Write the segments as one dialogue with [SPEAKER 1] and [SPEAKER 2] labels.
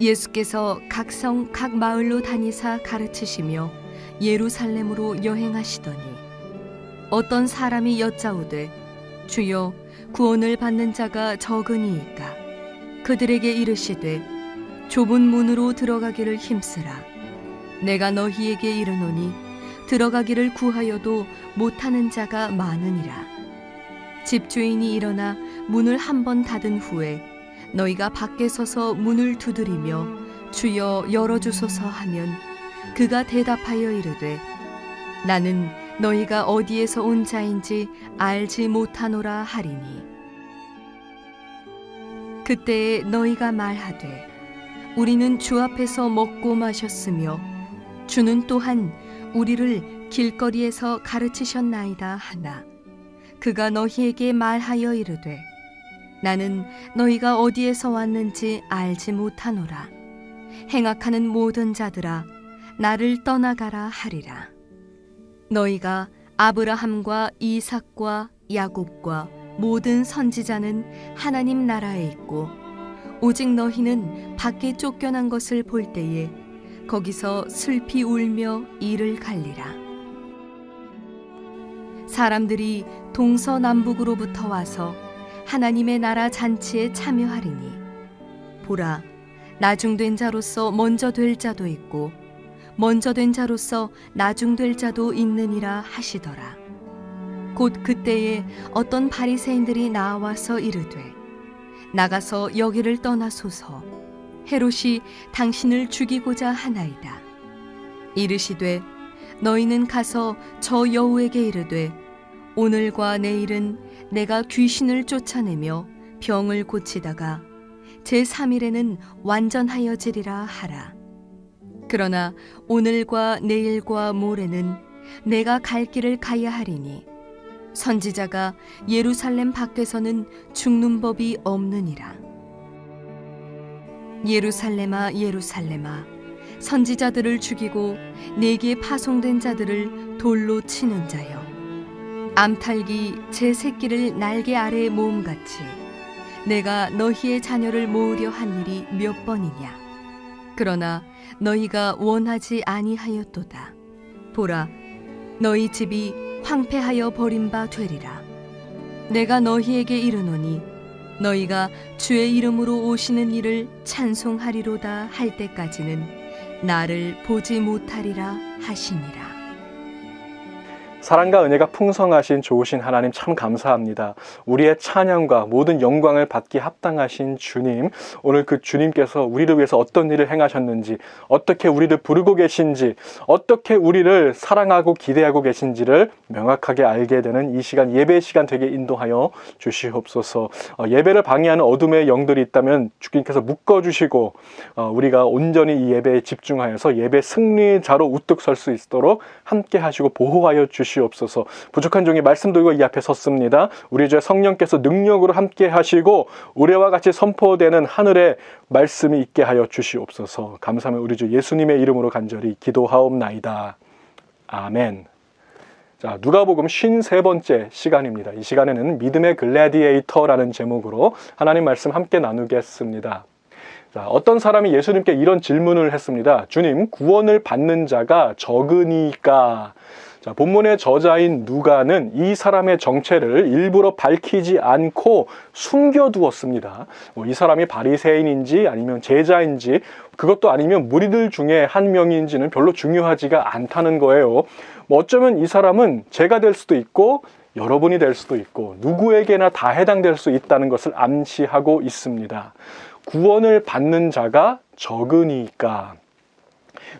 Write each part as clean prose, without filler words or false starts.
[SPEAKER 1] 예수께서 각 성 각 마을로 다니사 가르치시며 예루살렘으로 여행하시더니 어떤 사람이 여짜오되 주여 구원을 받는 자가 적으니이까 그들에게 이르시되 좁은 문으로 들어가기를 힘쓰라. 내가 너희에게 이르노니 들어가기를 구하여도 못하는 자가 많으니라. 집주인이 일어나 문을 한 번 닫은 후에 너희가 밖에 서서 문을 두드리며 주여 열어주소서 하면 그가 대답하여 이르되 나는 너희가 어디에서 온 자인지 알지 못하노라 하리니 그때에 너희가 말하되 우리는 주 앞에서 먹고 마셨으며 주는 또한 우리를 길거리에서 가르치셨나이다 하나 그가 너희에게 말하여 이르되 나는 너희가 어디에서 왔는지 알지 못하노라. 행악하는 모든 자들아 나를 떠나가라 하리라. 너희가 아브라함과 이삭과 야곱과 모든 선지자는 하나님 나라에 있고 오직 너희는 밖에 쫓겨난 것을 볼 때에 거기서 슬피 울며 이를 갈리라. 사람들이 동서남북으로부터 와서 하나님의 나라 잔치에 참여하리니 보라 나중된 자로서 먼저 될 자도 있고 먼저 된 자로서 나중될 자도 있느니라 하시더라. 곧 그때에 어떤 바리새인들이 나와서 이르되 나가서 여기를 떠나소서 헤롯이 당신을 죽이고자 하나이다. 이르시되 너희는 가서 저 여우에게 이르되 오늘과 내일은 내가 귀신을 쫓아내며 병을 고치다가 제3일에는 완전하여지리라 하라. 그러나 오늘과 내일과 모레는 내가 갈 길을 가야 하리니 선지자가 예루살렘 밖에서는 죽는 법이 없느니라. 예루살렘아 예루살렘아 선지자들을 죽이고 내게 파송된 자들을 돌로 치는 자여 암탉이 제 새끼를 날개 아래에 모음같이 내가 너희의 자녀를 모으려 한 일이 몇 번이냐. 그러나 너희가 원하지 아니하였도다. 보라 너희 집이 황폐하여 버린 바 되리라. 내가 너희에게 이르노니 너희가 주의 이름으로 오시는 이를 찬송하리로다 할 때까지는 나를 보지 못하리라 하시니라.
[SPEAKER 2] 사랑과 은혜가 풍성하신 좋으신 하나님 참 감사합니다. 우리의 찬양과 모든 영광을 받기 합당하신 주님, 오늘 그 주님께서 우리를 위해서 어떤 일을 행하셨는지, 어떻게 우리를 부르고 계신지, 어떻게 우리를 사랑하고 기대하고 계신지를 명확하게 알게 되는 이 시간, 예배 시간 되게 인도하여 주시옵소서. 예배를 방해하는 어둠의 영들이 있다면 주님께서 묶어주시고 우리가 온전히 이 예배에 집중하여서 예배 승리자로 우뚝 설 수 있도록 함께 하시고 보호하여 주시옵소서. 부족한 종이 말씀 들고 이 앞에 섰습니다. 우리 주 성령께서 능력으로 함께 하시고 우리와 같이 선포되는 하늘의 말씀이 있게 하여 주시옵소서. 감사하며 우리 주 예수님의 이름으로 간절히 기도하옵나이다. 아멘. 자, 누가복음 53번째 시간입니다. 이 시간에는 믿음의 글래디에이터라는 제목으로 하나님 말씀 함께 나누겠습니다. 자, 어떤 사람이 예수님께 이런 질문을 했습니다. 주님, 구원을 받는 자가 적으니까. 자, 본문의 저자인 누가는 이 사람의 정체를 일부러 밝히지 않고 숨겨두었습니다. 이 사람이 바리새인인지 아니면 제자인지 그것도 아니면 무리들 중에 한 명인지는 별로 중요하지가 않다는 거예요. 어쩌면 이 사람은 제가 될 수도 있고 여러분이 될 수도 있고 누구에게나 다 해당될 수 있다는 것을 암시하고 있습니다. 구원을 받는 자가 적으니까.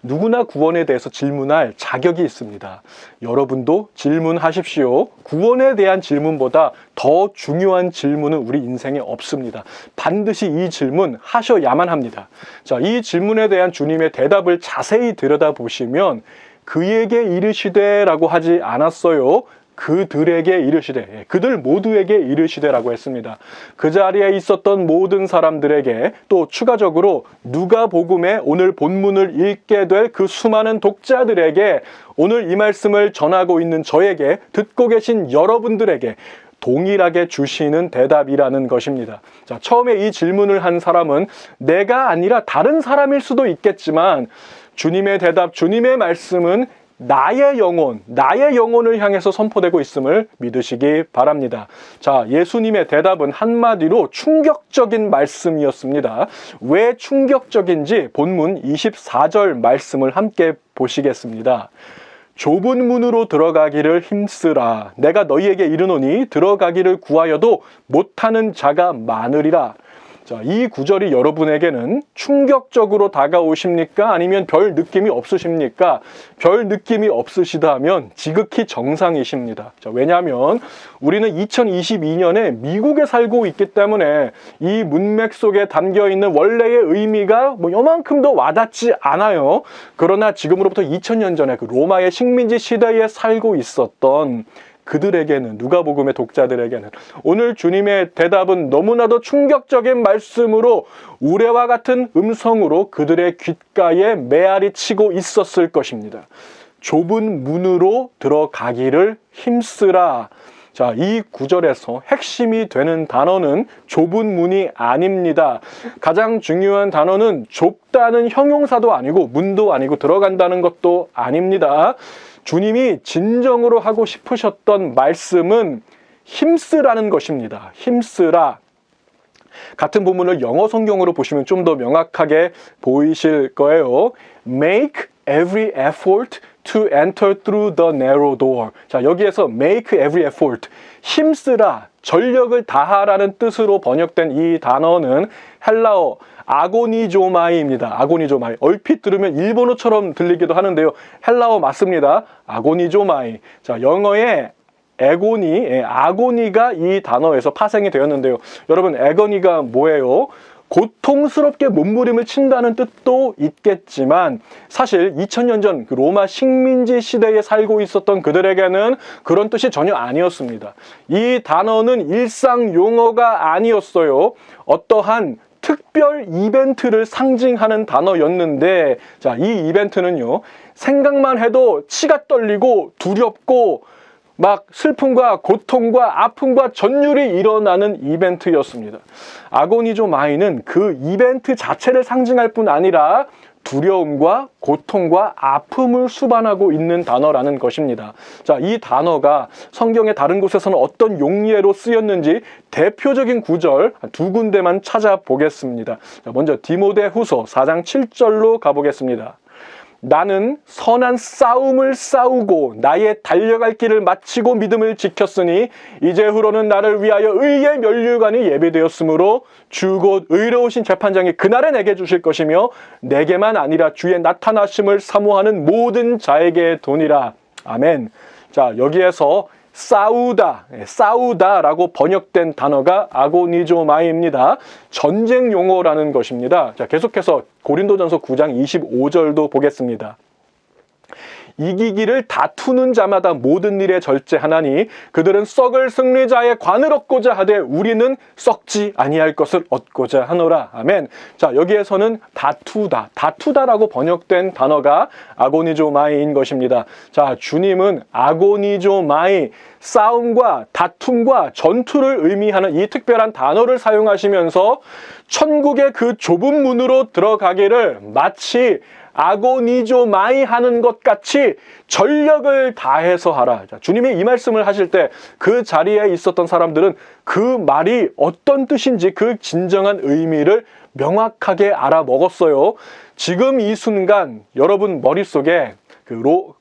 [SPEAKER 2] 누구나 구원에 대해서 질문할 자격이 있습니다. 여러분도 질문하십시오. 구원에 대한 질문보다 더 중요한 질문은 우리 인생에 없습니다. 반드시 이 질문 하셔야만 합니다. 자, 이 질문에 대한 주님의 대답을 자세히 들여다보시면 그에게 이르시되 라고 하지 않았어요. 그들에게 이르시되, 그들 모두에게 이르시되라고 했습니다. 그 자리에 있었던 모든 사람들에게, 또 추가적으로 누가복음의 오늘 본문을 읽게 될 그 수많은 독자들에게, 오늘 이 말씀을 전하고 있는 저에게, 듣고 계신 여러분들에게 동일하게 주시는 대답이라는 것입니다. 자, 처음에 이 질문을 한 사람은 내가 아니라 다른 사람일 수도 있겠지만 주님의 대답, 주님의 말씀은 나의 영혼을 향해서 선포되고 있음을 믿으시기 바랍니다. 자, 예수님의 대답은 한마디로 충격적인 말씀이었습니다. 왜 충격적인지 본문 24절 말씀을 함께 보시겠습니다. 좁은 문으로 들어가기를 힘쓰라. 내가 너희에게 이르노니 들어가기를 구하여도 못하는 자가 많으리라. 자, 이 구절이 여러분에게는 충격적으로 다가오십니까? 아니면 별 느낌이 없으십니까? 별 느낌이 없으시다면 지극히 정상이십니다. 자, 왜냐하면 우리는 2022년에 미국에 살고 있기 때문에 이 문맥 속에 담겨있는 원래의 의미가 요만큼도 와닿지 않아요. 그러나 지금으로부터 2000년 전에 그 로마의 식민지 시대에 살고 있었던 그들에게는, 누가복음의 독자들에게는 오늘 주님의 대답은 너무나도 충격적인 말씀으로 우레와 같은 음성으로 그들의 귓가에 메아리 치고 있었을 것입니다. 좁은 문으로 들어가기를 힘쓰라. 자, 이 구절에서 핵심이 되는 단어는 좁은 문이 아닙니다. 가장 중요한 단어는 좁다는 형용사도 아니고 문도 아니고 들어간다는 것도 아닙니다. 주님이 진정으로 하고 싶으셨던 말씀은 힘쓰라는 것입니다. 힘쓰라. 같은 본문을 영어 성경으로 보시면 좀 더 명확하게 보이실 거예요. Make every effort to enter through the narrow door. 자, 여기에서 make every effort, 힘쓰라, 전력을 다하라는 뜻으로 번역된 이 단어는 헬라어 아고니조마이입니다. 아고니조마이. 얼핏 들으면 일본어처럼 들리기도 하는데요. 헬라어 맞습니다. 아고니조마이. 자, 영어의 에고니, 아고니가 이 단어에서 파생이 되었는데요. 여러분, 에고니가 뭐예요? 고통스럽게 몸부림을 친다는 뜻도 있겠지만 사실 2000년 전 그 로마 식민지 시대에 살고 있었던 그들에게는 그런 뜻이 전혀 아니었습니다. 이 단어는 일상 용어가 아니었어요. 어떠한 특별 이벤트를 상징하는 단어였는데, 자, 이 이벤트는요, 생각만 해도 치가 떨리고 두렵고 막 슬픔과 고통과 아픔과 전율이 일어나는 이벤트였습니다. 아고니조마이는 그 이벤트 자체를 상징할 뿐 아니라 두려움과 고통과 아픔을 수반하고 있는 단어라는 것입니다. 자, 이 단어가 성경의 다른 곳에서는 어떤 용례로 쓰였는지 대표적인 구절 두 군데만 찾아보겠습니다. 자, 먼저 디모데후서 4장 7절로 가보겠습니다. 나는 선한 싸움을 싸우고 나의 달려갈 길을 마치고 믿음을 지켰으니 이제후로는 나를 위하여 의의 면류관이 예비되었으므로 주 곧 의로우신 재판장이 그날에 내게 주실 것이며 내게만 아니라 주의 나타나심을 사모하는 모든 자에게 도니라. 아멘. 자, 여기에서 싸우다라고 번역된 단어가 아고니조마이입니다. 전쟁 용어라는 것입니다. 자, 계속해서 고린도전서 9장 25절도 보겠습니다. 이기기를 다투는 자마다 모든 일에 절제하나니 그들은 썩을 승리자의 관을 얻고자 하되 우리는 썩지 아니할 것을 얻고자 하노라. 아멘. 자, 여기에서는 다투다라고 번역된 단어가 아고니조마이인 것입니다. 자, 주님은 아고니조마이, 싸움과 다툼과 전투를 의미하는 이 특별한 단어를 사용하시면서 천국의 그 좁은 문으로 들어가기를 마치 아고니조마이 하는 것 같이 전력을 다해서 하라. 자, 주님이 이 말씀을 하실 때 그 자리에 있었던 사람들은 그 말이 어떤 뜻인지 그 진정한 의미를 명확하게 알아먹었어요. 지금 이 순간 여러분 머릿속에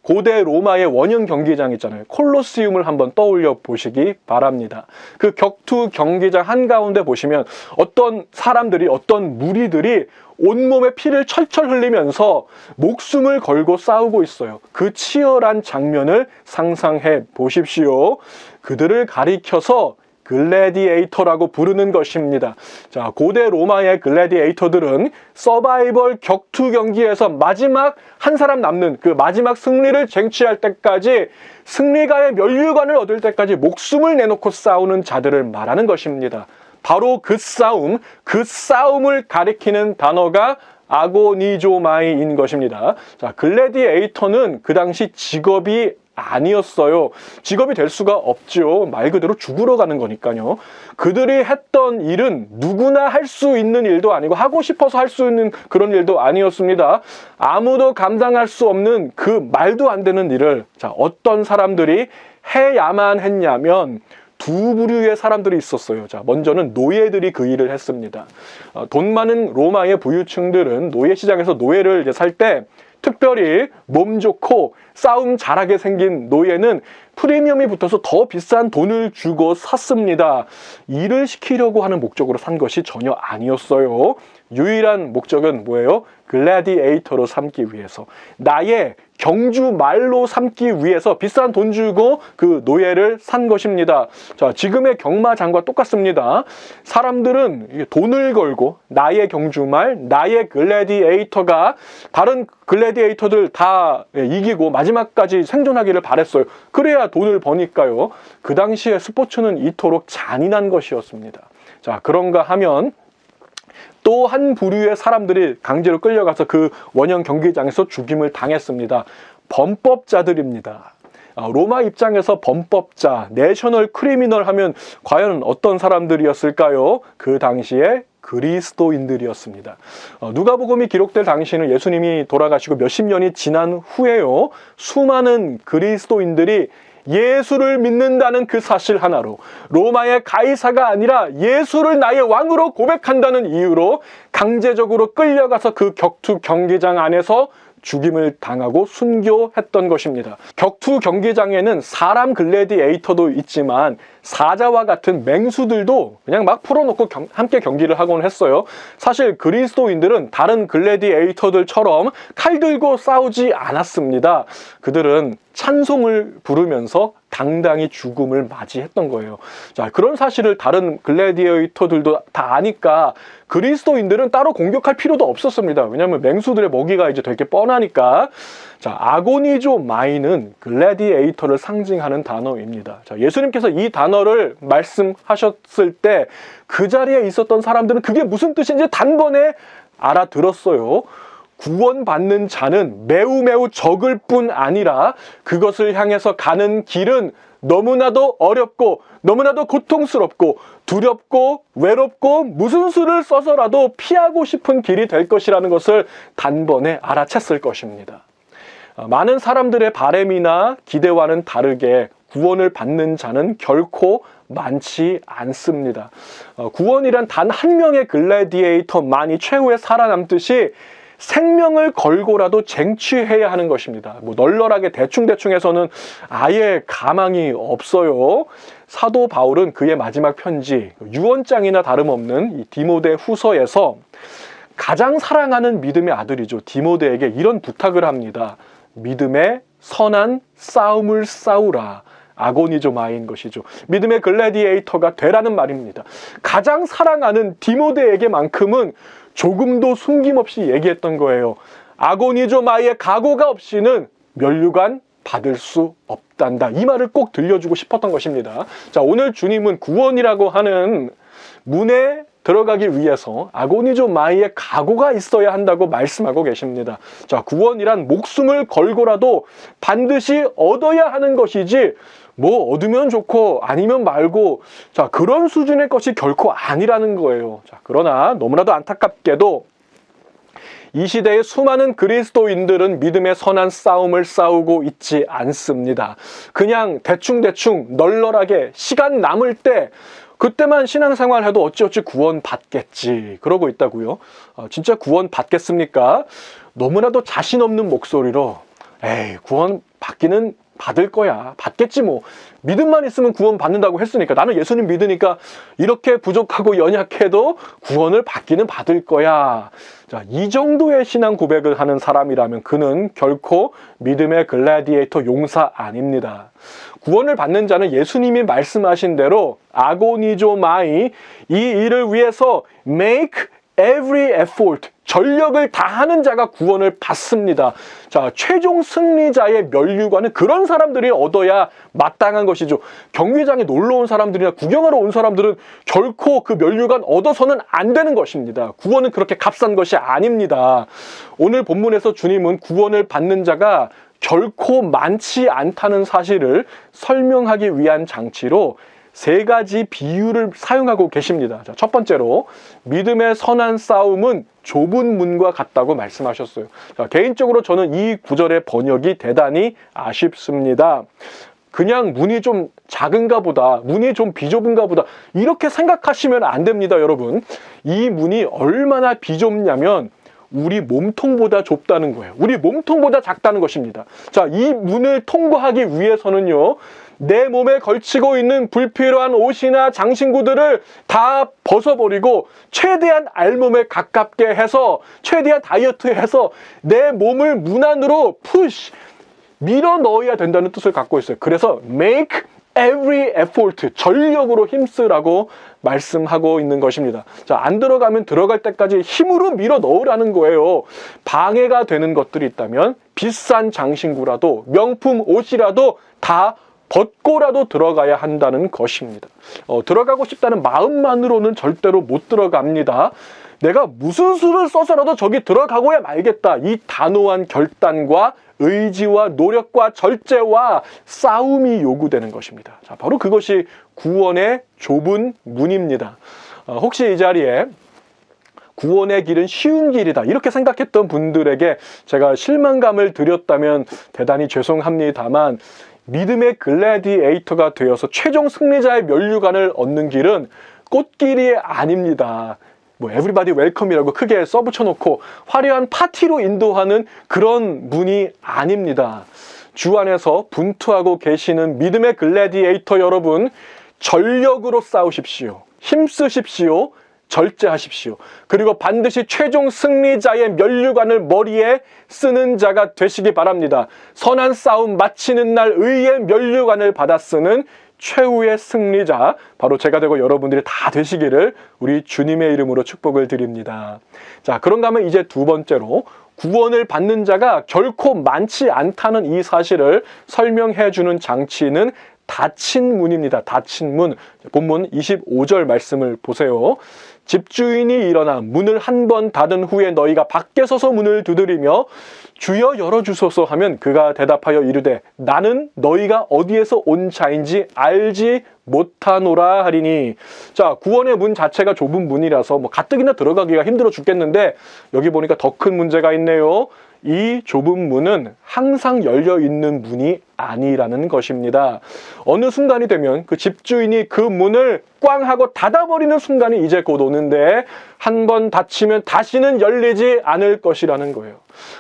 [SPEAKER 2] 고대 로마의 원형 경기장 있잖아요. 콜로세움을 한번 떠올려 보시기 바랍니다. 그 격투 경기장 한가운데 보시면 어떤 사람들이, 어떤 무리들이 온몸에 피를 철철 흘리면서 목숨을 걸고 싸우고 있어요. 그 치열한 장면을 상상해 보십시오. 그들을 가리켜서 글래디에이터라고 부르는 것입니다. 자, 고대 로마의 글래디에이터들은 서바이벌 격투 경기에서 마지막 한 사람 남는 그 마지막 승리를 쟁취할 때까지, 승리가의 면류관을 얻을 때까지 목숨을 내놓고 싸우는 자들을 말하는 것입니다. 바로 그 싸움을 가리키는 단어가 아고니조마이인 것입니다. 자, 글래디에이터는 그 당시 직업이 아니었어요. 직업이 될 수가 없죠. 말 그대로 죽으러 가는 거니까요. 그들이 했던 일은 누구나 할 수 있는 일도 아니고 하고 싶어서 할 수 있는 그런 일도 아니었습니다. 아무도 감당할 수 없는 그 말도 안 되는 일을 어떤 사람들이 해야만 했냐면 두 부류의 사람들이 있었어요. 먼저는 노예들이 그 일을 했습니다. 돈 많은 로마의 부유층들은 노예 시장에서 노예를 살 때 특별히 몸 좋고 싸움 잘하게 생긴 노예는 프리미엄이 붙어서 더 비싼 돈을 주고 샀습니다. 일을 시키려고 하는 목적으로 산 것이 전혀 아니었어요. 유일한 목적은 뭐예요? 글래디에이터로 삼기 위해서, 나의 경주 말로 삼기 위해서 비싼 돈 주고 그 노예를 산 것입니다. 지금의 경마장과 똑같습니다. 사람들은 돈을 걸고 나의 경주말, 나의 글래디에이터가 다른 글래디에이터들 다 이기고 마지막까지 생존하기를 바랬어요. 그래야 돈을 버니까요. 그 당시에 스포츠는 이토록 잔인한 것이었습니다. 그런가 하면 또 한 부류의 사람들이 강제로 끌려가서 그 원형 경기장에서 죽임을 당했습니다. 범법자들입니다. 로마 입장에서 범법자, 내셔널 크리미널 하면 과연 어떤 사람들이었을까요? 그 당시에 그리스도인들이었습니다. 누가복음이 기록될 당시에는 예수님이 돌아가시고 몇십 년이 지난 후에요. 수많은 그리스도인들이 예수를 믿는다는 그 사실 하나로, 로마의 가이사가 아니라 예수를 나의 왕으로 고백한다는 이유로 강제적으로 끌려가서 그 격투 경기장 안에서 죽임을 당하고 순교했던 것입니다. 격투 경기장에는 사람 글래디에이터도 있지만 사자와 같은 맹수들도 그냥 막 풀어놓고 함께 경기를 하곤 했어요. 사실 그리스도인들은 다른 글래디에이터들처럼 칼 들고 싸우지 않았습니다. 그들은 찬송을 부르면서 당당히 죽음을 맞이했던 거예요. 그런 사실을 다른 글래디에이터들도 다 아니까 그리스도인들은 따로 공격할 필요도 없었습니다. 왜냐하면 맹수들의 먹이가 이제 되게 뻔하니까. 아고니조 마이는 글래디에이터를 상징하는 단어입니다. 예수님께서 이 단어를 말씀하셨을 때 그 자리에 있었던 사람들은 그게 무슨 뜻인지 단번에 알아들었어요. 구원받는 자는 매우 적을 뿐 아니라 그것을 향해서 가는 길은 너무나도 어렵고 너무나도 고통스럽고 두렵고 외롭고 무슨 수를 써서라도 피하고 싶은 길이 될 것이라는 것을 단번에 알아챘을 것입니다. 많은 사람들의 바램이나 기대와는 다르게 구원을 받는 자는 결코 많지 않습니다. 구원이란 단 한 명의 글래디에이터만이 최후에 살아남듯이 생명을 걸고라도 쟁취해야 하는 것입니다. 널널하게 대충 해서는 아예 가망이 없어요. 사도 바울은 그의 마지막 편지, 유언장이나 다름없는 이 디모데 후서에서 가장 사랑하는 믿음의 아들이죠. 디모데에게 이런 부탁을 합니다. 믿음의 선한 싸움을 싸우라. 아고니조마인 것이죠. 믿음의 글래디에이터가 되라는 말입니다. 가장 사랑하는 디모데에게만큼은 조금도 숨김없이 얘기했던 거예요. 아고니조마이의 각오가 없이는 면류관 받을 수 없단다. 이 말을 꼭 들려주고 싶었던 것입니다. 오늘 주님은 구원이라고 하는 문에 들어가기 위해서 아고니조마이의 각오가 있어야 한다고 말씀하고 계십니다. 구원이란 목숨을 걸고라도 반드시 얻어야 하는 것이지 얻으면 좋고 아니면 말고 그런 수준의 것이 결코 아니라는 거예요. 그러나 너무나도 안타깝게도 이 시대의 수많은 그리스도인들은 믿음의 선한 싸움을 싸우고 있지 않습니다. 그냥 대충 널널하게 시간 남을 때 그때만 신앙생활 해도 어찌어찌 구원 받겠지 그러고 있다고요. 진짜 구원 받겠습니까? 너무나도 자신 없는 목소리로 에이 구원 받기는 받을 거야. 받겠지 뭐. 믿음만 있으면 구원 받는다고 했으니까. 나는 예수님 믿으니까 이렇게 부족하고 연약해도 구원을 받기는 받을 거야. 이 정도의 신앙 고백을 하는 사람이라면 그는 결코 믿음의 글래디에이터 용사 아닙니다. 구원을 받는 자는 예수님이 말씀하신 대로 아고니조마이 이 일을 위해서 make every effort 전력을 다하는 자가 구원을 받습니다. 최종 승리자의 면류관은 그런 사람들이 얻어야 마땅한 것이죠. 경기장에 놀러 온 사람들이나 구경하러 온 사람들은 결코 그 면류관 얻어서는 안 되는 것입니다. 구원은 그렇게 값싼 것이 아닙니다. 오늘 본문에서 주님은 구원을 받는 자가 결코 많지 않다는 사실을 설명하기 위한 장치로 세 가지 비유를 사용하고 계십니다. 자, 첫 번째로 믿음의 선한 싸움은 좁은 문과 같다고 말씀하셨어요. 자, 개인적으로 저는 이 구절의 번역이 대단히 아쉽습니다. 그냥 문이 좀 작은가 보다, 문이 좀 비좁은가 보다 이렇게 생각하시면 안 됩니다, 여러분. 이 문이 얼마나 비좁냐면 우리 몸통보다 좁다는 거예요. 우리 몸통보다 작다는 것입니다. 자, 이 문을 통과하기 위해서는요, 내 몸에 걸치고 있는 불필요한 옷이나 장신구들을 다 벗어버리고 최대한 알몸에 가깝게 해서 최대한 다이어트해서 내 몸을 문 안으로 푸시 밀어 넣어야 된다는 뜻을 갖고 있어요. 그래서 make every effort, 전력으로 힘쓰라고 말씀하고 있는 것입니다. 자, 안 들어가면 들어갈 때까지 힘으로 밀어 넣으라는 거예요. 방해가 되는 것들이 있다면 비싼 장신구라도 명품 옷이라도 다 벗고라도 들어가야 한다는 것입니다. 들어가고 싶다는 마음만으로는 절대로 못 들어갑니다. 내가 무슨 수를 써서라도 저기 들어가고야 말겠다. 이 단호한 결단과 의지와 노력과 절제와 싸움이 요구되는 것입니다. 자, 바로 그것이 구원의 좁은 문입니다. 혹시 이 자리에 구원의 길은 쉬운 길이다 이렇게 생각했던 분들에게 제가 실망감을 드렸다면 대단히 죄송합니다만, 믿음의 글래디에이터가 되어서 최종 승리자의 면류관을 얻는 길은 꽃길이 아닙니다. 뭐 에브리바디 웰컴이라고 크게 써붙여놓고 화려한 파티로 인도하는 그런 문이 아닙니다. 주 안에서 분투하고 계시는 믿음의 글래디에이터 여러분, 전력으로 싸우십시오. 힘쓰십시오. 절제하십시오. 그리고 반드시 최종 승리자의 면류관을 머리에 쓰는 자가 되시기 바랍니다. 선한 싸움 마치는 날 의의 면류관을 받아 쓰는 최후의 승리자, 바로 제가 되고 여러분들이 다 되시기를 우리 주님의 이름으로 축복을 드립니다. 자, 그런가 하면 이제 두 번째로 구원을 받는 자가 결코 많지 않다는 이 사실을 설명해 주는 장치는 닫힌 문입니다. 닫힌 문. 본문 25절 말씀을 보세요. 집주인이 일어나 문을 한 번 닫은 후에 너희가 밖에 서서 문을 두드리며 주여 열어주소서 하면 그가 대답하여 이르되 나는 너희가 어디에서 온 자인지 알지 못하노라 하리니. 자, 구원의 문 자체가 좁은 문이라서 뭐 가뜩이나 들어가기가 힘들어 죽겠는데 여기 보니까 더 큰 문제가 있네요. 이 좁은 문은 항상 열려 있는 문이 아니라는 것입니다. 어느 순간이 되면 그 집주인이 그 문을 꽝 하고 닫아버리는 순간이 이제 곧 오는데 한 번 닫히면 다시는 열리지 않을 것이라는 거예요.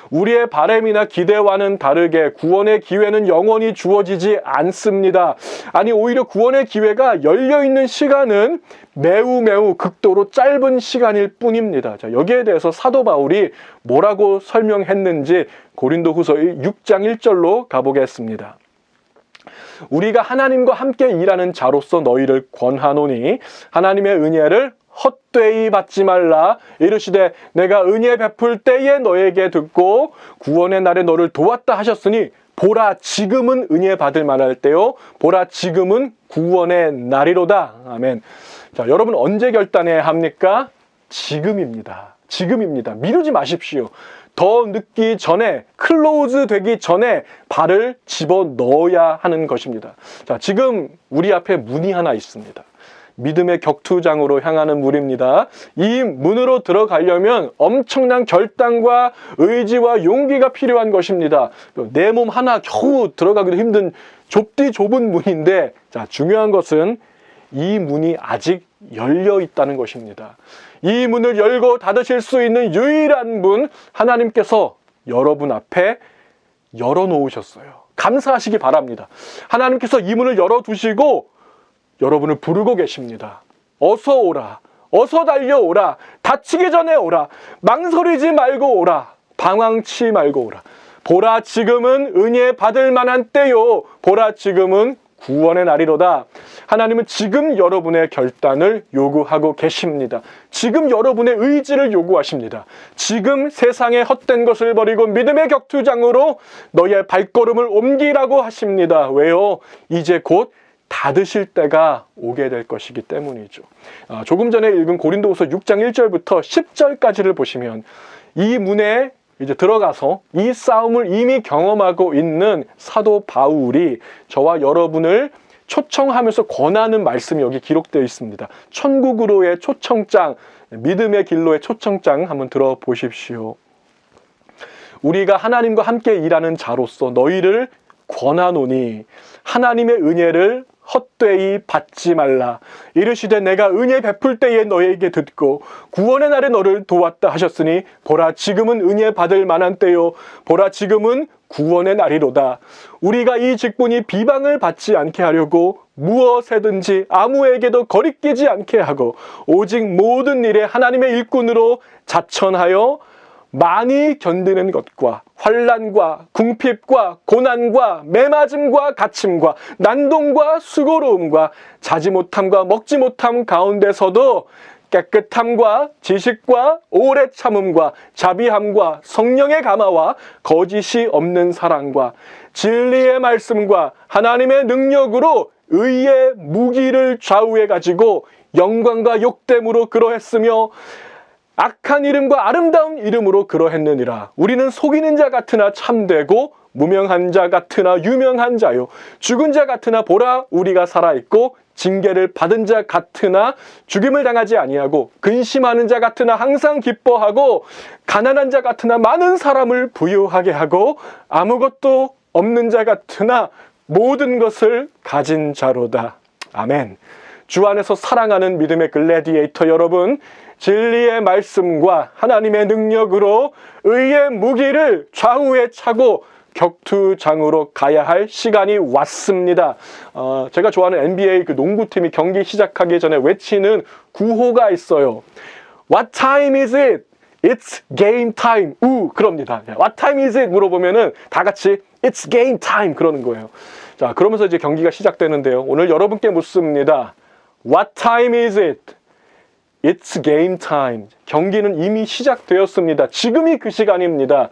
[SPEAKER 2] 우리의 바람이나 기대와는 다르게 구원의 기회는 영원히 주어지지 않습니다. 아니, 오히려 구원의 기회가 열려있는 시간은 매우 극도로 짧은 시간일 뿐입니다. 자, 여기에 대해서 사도 바울이 뭐라고 설명했는지 고린도후서 6장 1절로 가보겠습니다. 우리가 하나님과 함께 일하는 자로서 너희를 권하노니 하나님의 은혜를 헛되이 받지 말라. 이르시되 내가 은혜 베풀 때에 너에게 듣고 구원의 날에 너를 도왔다 하셨으니 보라 지금은 은혜 받을 만할 때요 보라 지금은 구원의 날이로다. 아멘. 자, 여러분 언제 결단해야 합니까? 지금입니다. 지금입니다. 미루지 마십시오. 더 늦기 전에, 클로즈 되기 전에 발을 집어 넣어야 하는 것입니다. 자, 지금 우리 앞에 문이 하나 있습니다. 믿음의 격투장으로 향하는 문입니다. 이 문으로 들어가려면 엄청난 결단과 의지와 용기가 필요한 것입니다. 내 몸 하나 겨우 들어가기도 힘든 좁디 좁은 문인데, 자, 중요한 것은 이 문이 아직 열려 있다는 것입니다. 이 문을 열고 닫으실 수 있는 유일한 문, 하나님께서 여러분 앞에 열어놓으셨어요. 감사하시기 바랍니다. 하나님께서 이 문을 열어두시고 여러분을 부르고 계십니다. 어서 오라. 어서 달려오라. 다치기 전에 오라. 망설이지 말고 오라. 방황치 말고 오라. 보라 지금은 은혜 받을 만한 때요. 보라 지금은 구원의 날이로다. 하나님은 지금 여러분의 결단을 요구하고 계십니다. 지금 여러분의 의지를 요구하십니다. 지금 세상의 헛된 것을 버리고 믿음의 격투장으로 너의 발걸음을 옮기라고 하십니다. 왜요? 이제 곧 닫으실 때가 오게 될 것이기 때문이죠. 조금 전에 읽은 고린도후서 6장 1절부터 10절까지를 보시면 이 문에 이제 들어가서 이 싸움을 이미 경험하고 있는 사도 바울이 저와 여러분을 초청하면서 권하는 말씀이 여기 기록되어 있습니다. 천국으로의 초청장, 믿음의 길로의 초청장 한번 들어보십시오. 우리가 하나님과 함께 일하는 자로서 너희를 권하노니 하나님의 은혜를 헛되이 받지 말라. 이르시되 내가 은혜 베풀 때에 너에게 듣고 구원의 날에 너를 도왔다 하셨으니 보라 지금은 은혜 받을 만한 때요 보라 지금은 구원의 날이로다. 우리가 이 직분이 비방을 받지 않게 하려고 무엇에든지 아무에게도 거리끼지 않게 하고 오직 모든 일에 하나님의 일꾼으로 자천하여 많이 견디는 것과 환난과 궁핍과 고난과 매맞음과 갇힘과 난동과 수고로움과 자지 못함과 먹지 못함 가운데서도 깨끗함과 지식과 오래 참음과 자비함과 성령의 감화와 거짓이 없는 사랑과 진리의 말씀과 하나님의 능력으로 의의 무기를 좌우해 가지고 영광과 욕됨으로 그러했으며 악한 이름과 아름다운 이름으로 그러했느니라. 우리는 속이는 자 같으나 참되고 무명한 자 같으나 유명한 자요 죽은 자 같으나 보라 우리가 살아있고 징계를 받은 자 같으나 죽임을 당하지 아니하고 근심하는 자 같으나 항상 기뻐하고 가난한 자 같으나 많은 사람을 부유하게 하고 아무것도 없는 자 같으나 모든 것을 가진 자로다. 아멘. 주 안에서 사랑하는 믿음의 글래디에이터 여러분, 진리의 말씀과 하나님의 능력으로 의의 무기를 좌우에 차고 격투장으로 가야 할 시간이 왔습니다. 제가 좋아하는 NBA 그 농구팀이 경기 시작하기 전에 외치는 구호가 있어요. What time is it? It's game time. 그럽니다. What time is it? 물어보면은 다 같이 It's game time 그러는 거예요. 자, 그러면서 이제 경기가 시작되는데요. 오늘 여러분께 묻습니다. What time is it? It's game time. 경기는 이미 시작되었습니다. 지금이 그 시간입니다.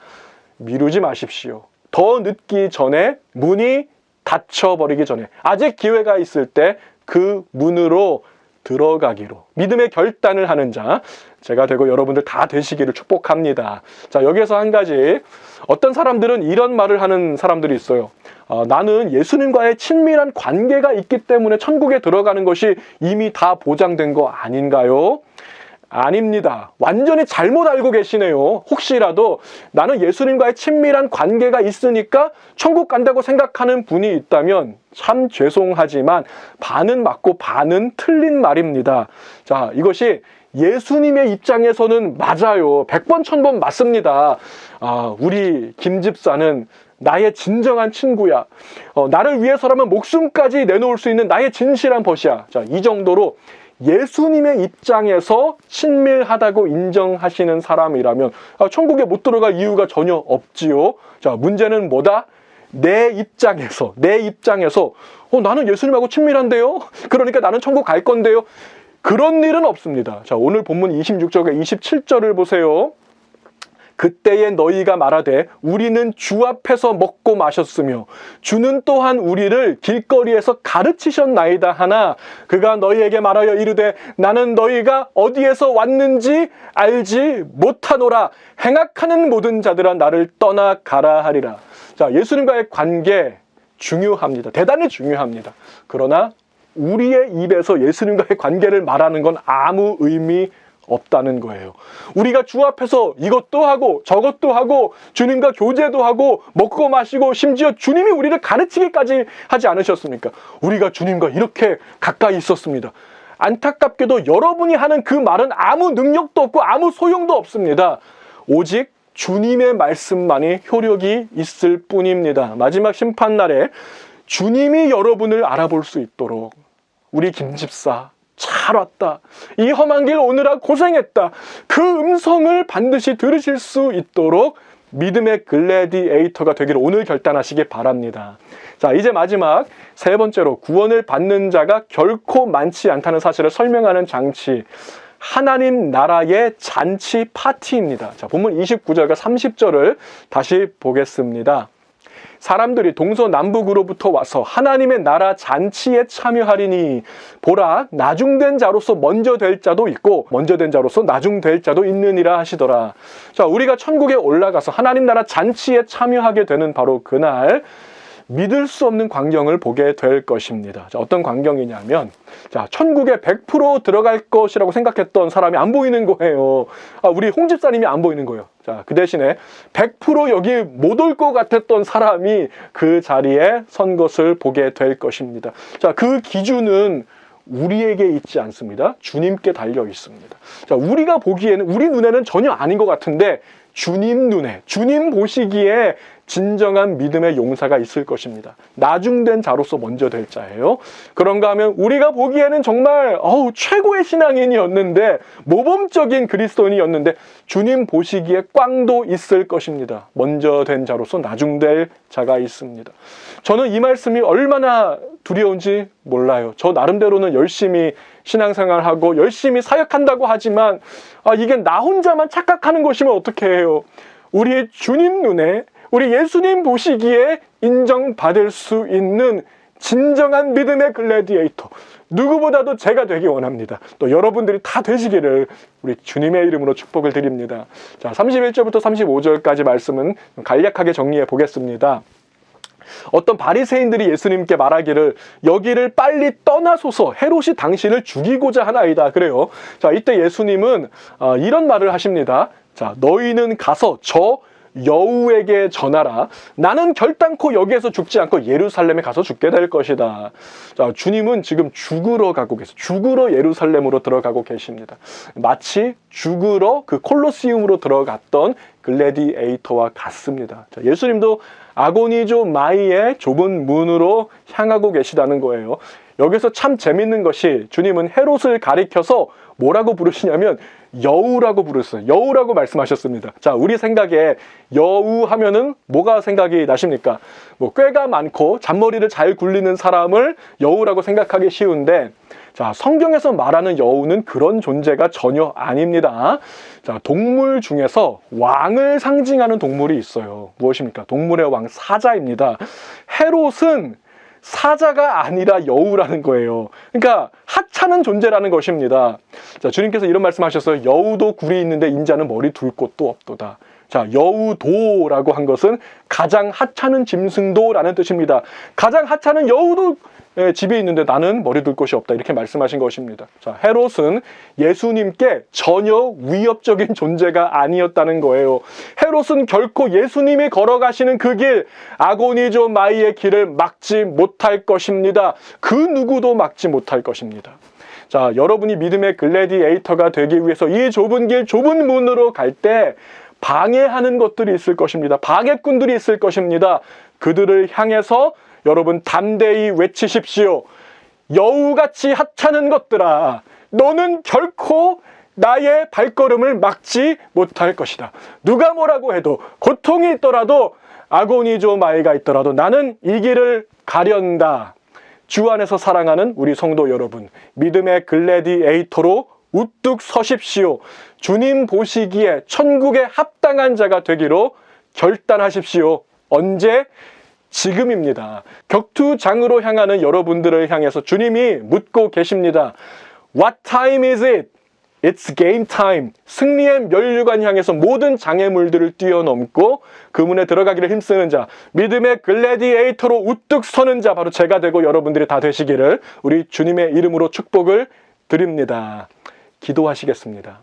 [SPEAKER 2] 미루지 마십시오. 더 늦기 전에 문이 닫혀버리기 전에 아직 기회가 있을 때 그 문으로 들어가기로 믿음의 결단을 하는 자 제가 되고 여러분들 다 되시기를 축복합니다. 자, 여기에서 한 가지 어떤 사람들은 이런 말을 하는 사람들이 있어요. 나는 예수님과의 친밀한 관계가 있기 때문에 천국에 들어가는 것이 이미 다 보장된 거 아닌가요? 아닙니다. 완전히 잘못 알고 계시네요. 혹시라도 나는 예수님과의 친밀한 관계가 있으니까 천국 간다고 생각하는 분이 있다면 참 죄송하지만 반은 맞고 반은 틀린 말입니다. 자, 이것이 예수님의 입장에서는 맞아요. 100번 1000번 맞습니다. 우리 김 집사는 나의 진정한 친구야. 나를 위해서라면 목숨까지 내놓을 수 있는 나의 진실한 벗이야. 자, 이 정도로 예수님의 입장에서 친밀하다고 인정하시는 사람이라면 천국에 못 들어갈 이유가 전혀 없지요. 자, 문제는 뭐다? 내 입장에서 나는 예수님하고 친밀한데요? 그러니까 나는 천국 갈 건데요? 그런 일은 없습니다. 자, 오늘 본문 26절과 27절을 보세요. 그때에 너희가 말하되 우리는 주 앞에서 먹고 마셨으며 주는 또한 우리를 길거리에서 가르치셨나이다 하나 그가 너희에게 말하여 이르되 나는 너희가 어디에서 왔는지 알지 못하노라. 행악하는 모든 자들아 나를 떠나 가라 하리라. 자, 예수님과의 관계 중요합니다. 대단히 중요합니다. 그러나 우리의 입에서 예수님과의 관계를 말하는 건 아무 의미 없다는 거예요. 우리가 주 앞에서 이것도 하고 저것도 하고 주님과 교제도 하고 먹고 마시고 심지어 주님이 우리를 가르치기까지 하지 않으셨습니까? 우리가 주님과 이렇게 가까이 있었습니다. 안타깝게도 여러분이 하는 그 말은 아무 능력도 없고 아무 소용도 없습니다. 오직 주님의 말씀만이 효력이 있을 뿐입니다. 마지막 심판날에 주님이 여러분을 알아볼 수 있도록 우리 김집사 잘 왔다. 이 험한 길 오느라 고생했다. 그 음성을 반드시 들으실 수 있도록 믿음의 글래디에이터가 되기를 오늘 결단하시기 바랍니다. 자, 이제 마지막 세 번째로 구원을 받는 자가 결코 많지 않다는 사실을 설명하는 장치. 하나님 나라의 잔치 파티입니다. 자, 본문 29절과 30절을 다시 보겠습니다. 사람들이 동서남북으로부터 와서 하나님의 나라 잔치에 참여하리니 보라 나중된 자로서 먼저 될 자도 있고 먼저 된 자로서 나중될 자도 있느니라 하시더라. 자, 우리가 천국에 올라가서 하나님 나라 잔치에 참여하게 되는 바로 그날 믿을 수 없는 광경을 보게 될 것입니다. 자, 어떤 광경이냐면 자, 천국에 100% 들어갈 것이라고 생각했던 사람이 안 보이는 거예요. 우리 홍 집사님이 안 보이는 거예요. 자, 그 대신에 100% 여기 못 올 것 같았던 사람이 그 자리에 선 것을 보게 될 것입니다. 자, 그 기준은 우리에게 있지 않습니다. 주님께 달려 있습니다. 자, 우리가 보기에는 우리 눈에는 전혀 아닌 것 같은데 주님 눈에, 주님 보시기에 진정한 믿음의 용사가 있을 것입니다. 나중된 자로서 먼저 될 자예요. 그런가 하면 우리가 보기에는 정말 최고의 신앙인이었는데 모범적인 그리스도인이었는데 주님 보시기에 꽝도 있을 것입니다. 먼저 된 자로서 나중될 자가 있습니다. 저는 이 말씀이 얼마나 두려운지 몰라요. 저 나름대로는 열심히 신앙생활하고 열심히 사역한다고 하지만 이게 나 혼자만 착각하는 것이면 어떻게 해요? 우리의 주님 눈에 우리 예수님 보시기에 인정받을 수 있는 진정한 믿음의 글래디에이터 누구보다도 제가 되기 원합니다. 또 여러분들이 다 되시기를 우리 주님의 이름으로 축복을 드립니다. 자, 31절부터 35절까지 말씀은 간략하게 정리해 보겠습니다. 어떤 바리새인들이 예수님께 말하기를 여기를 빨리 떠나소서 헤롯이 당신을 죽이고자 하나이다. 그래요. 자, 이때 예수님은 이런 말을 하십니다. 자, 너희는 가서 저 여우에게 전하라. 나는 결단코 여기에서 죽지 않고 예루살렘에 가서 죽게 될 것이다. 자, 주님은 지금 죽으러 가고 계세요. 죽으러 예루살렘으로 들어가고 계십니다. 마치 죽으러 그 콜로세움으로 들어갔던 글래디에이터와 같습니다. 자, 예수님도 아고니조 마이의 좁은 문으로 향하고 계시다는 거예요. 여기서 참 재밌는 것이 주님은 헤롯을 가리켜서 뭐라고 부르시냐면 여우라고 부르셨어요. 여우라고 말씀하셨습니다. 자, 우리 생각에 여우 하면은 뭐가 생각이 나십니까? 꾀가 많고 잔머리를 잘 굴리는 사람을 여우라고 생각하기 쉬운데 자, 성경에서 말하는 여우는 그런 존재가 전혀 아닙니다. 자, 동물 중에서 왕을 상징하는 동물이 있어요. 무엇입니까? 동물의 왕 사자입니다. 헤롯은 사자가 아니라 여우라는 거예요. 그러니까 하찮은 존재라는 것입니다. 자, 주님께서 이런 말씀하셨어요. 여우도 굴이 있는데 인자는 머리 둘 곳도 없도다. 자, 여우도라고 한 것은 가장 하찮은 짐승도라는 뜻입니다. 가장 하찮은 여우도 집에 있는데 나는 머리 둘 곳이 없다. 이렇게 말씀하신 것입니다. 자, 헤롯은 예수님께 전혀 위협적인 존재가 아니었다는 거예요. 헤롯은 결코 예수님이 걸어가시는 그 길, 아고니조 마이의 길을 막지 못할 것입니다. 그 누구도 막지 못할 것입니다. 자, 여러분이 믿음의 글래디에이터가 되기 위해서 이 좁은 길, 좁은 문으로 갈 때 방해하는 것들이 있을 것입니다. 방해꾼들이 있을 것입니다. 그들을 향해서 여러분 담대히 외치십시오. 여우같이 하찮은 것들아, 너는 결코 나의 발걸음을 막지 못할 것이다. 누가 뭐라고 해도, 고통이 있더라도, 아고니조 마이가 있더라도 나는 이 길을 가련다. 주 안에서 사랑하는 우리 성도 여러분, 믿음의 글래디에이터로 우뚝 서십시오. 주님 보시기에 천국에 합당한 자가 되기로 결단하십시오. 언제? 지금입니다. 격투장으로 향하는 여러분들을 향해서 주님이 묻고 계십니다. What time is it? It's game time. 승리의 면류관 향해서 모든 장애물들을 뛰어넘고 그 문에 들어가기를 힘쓰는 자, 믿음의 글래디에이터로 우뚝 서는 자, 바로 제가 되고 여러분들이 다 되시기를 우리 주님의 이름으로 축복을 드립니다. 기도하시겠습니다.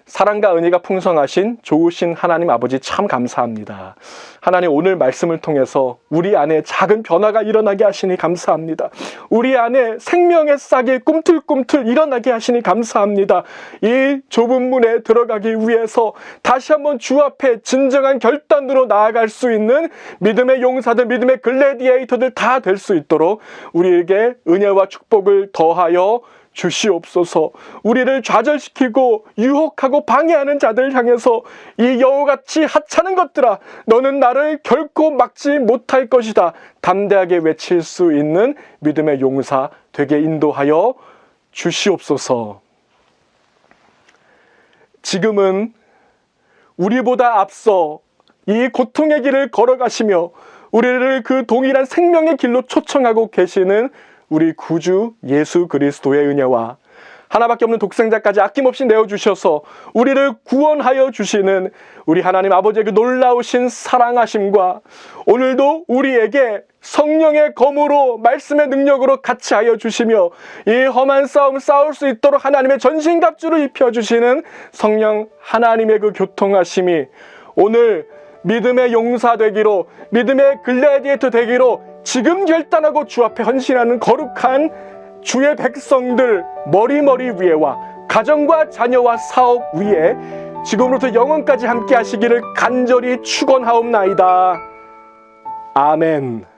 [SPEAKER 2] 사랑과 은혜가 풍성하신 좋으신 하나님 아버지 참 감사합니다. 하나님, 오늘 말씀을 통해서 우리 안에 작은 변화가 일어나게 하시니 감사합니다. 우리 안에 생명의 싹이 꿈틀꿈틀 일어나게 하시니 감사합니다. 이 좁은 문에 들어가기 위해서 다시 한번 주 앞에 진정한 결단으로 나아갈 수 있는 믿음의 용사들, 믿음의 글래디에이터들 다 될 수 있도록 우리에게 은혜와 축복을 더하여 주시옵소서. 우리를 좌절시키고 유혹하고 방해하는 자들 향해서 이 여우같이 하찮은 것들아, 너는 나를 결코 막지 못할 것이다. 담대하게 외칠 수 있는 믿음의 용사 되게 인도하여 주시옵소서. 지금은 우리보다 앞서 이 고통의 길을 걸어가시며 우리를 그 동일한 생명의 길로 초청하고 계시는 우리 구주 예수 그리스도의 은혜와 하나밖에 없는 독생자까지 아낌없이 내어주셔서 우리를 구원하여 주시는 우리 하나님 아버지의 그 놀라우신 사랑하심과 오늘도 우리에게 성령의 검으로 말씀의 능력으로 같이 하여 주시며 이 험한 싸움 싸울 수 있도록 하나님의 전신갑주를 입혀주시는 성령 하나님의 그 교통하심이 오늘 믿음의 용사 되기로, 믿음의 글래디에이터 되기로 지금 결단하고 주 앞에 헌신하는 거룩한 주의 백성들 머리머리 위에와 가정과 자녀와 사업 위에 지금부터 영원까지 함께 하시기를 간절히 축원하옵나이다. 아멘.